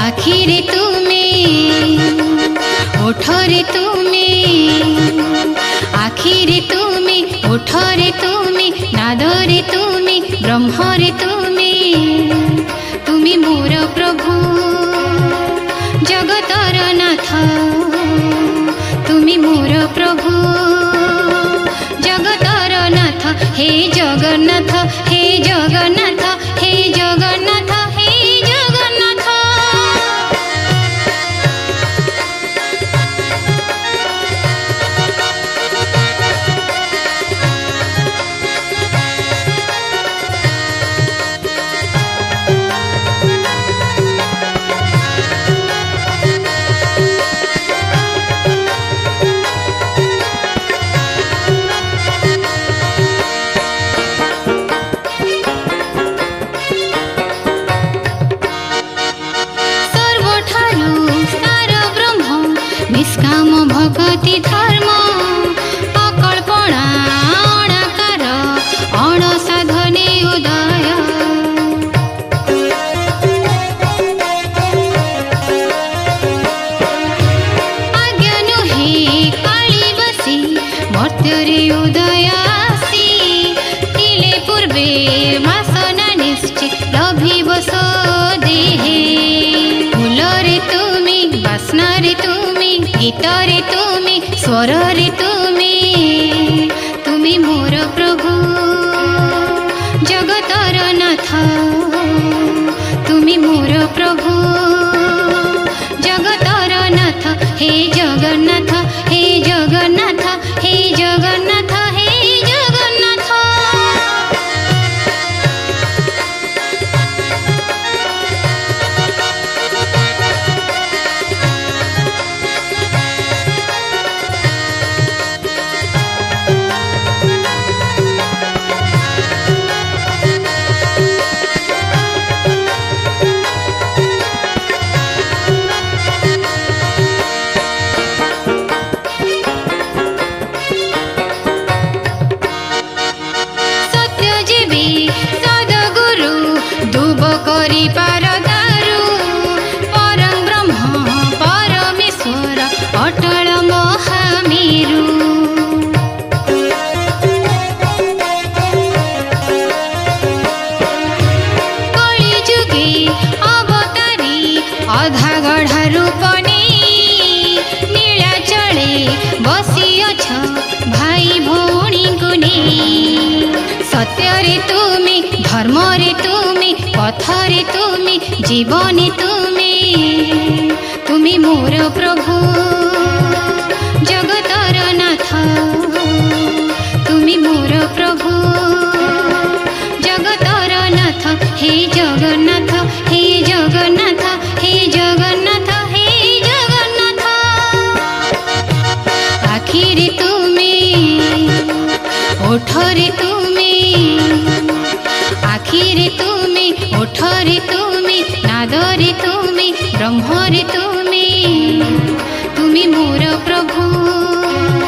आखिरे तुमे ओठरे तुमे आखिरे तुमे ओठरे तुमे नादरे तुमे ब्रह्मरे तुमे तुमी मोर प्रभु जगतर नाथ तुमी मोर प्रभु जगतर नाथ हे जगन्नाथ हे जगन्नाथ हे जगन्नाथ हे जगन्नाथ। निष्काम भक्ति धर्म अकल्पना अणाकार अणसाधने उदय आज्ञा नुहे काली बसी मर्त्यरे उदय आसी तिले पूर्वे वासना निश्चय लभिब देहे फूलरे तुमी बास्नारे तुमी गीतरे तुमी स्वररे तुमी मोर प्रभु जगतर नाथ तुमी मोर प्रभु जगतर नाथ हे जगन्नाथ हे जगन्नाथ हे जगन्नाथ हे जगन्नाथ। अटल महामेरु कलि जुगे अवतारी अधा गढ़ा रूप नीलाचले बसिअछ भाई भौणी को नहीं सत्यरे तुमी धर्मरे तुमी पथरे तुमी जीवने तुमी मोर प्रभु जगतर नाथ तुमी मोर प्रभु जगतर नाथ हे जगन्नाथ हे जगन्नाथ हे जगन्नाथ हे जगन्नाथ। आखिरे तुमे ओठरे तुमे आखिरे तुमे ओठरे तुमे नादरे तुमे ब्रह्मरे तुमी मोर प्रभु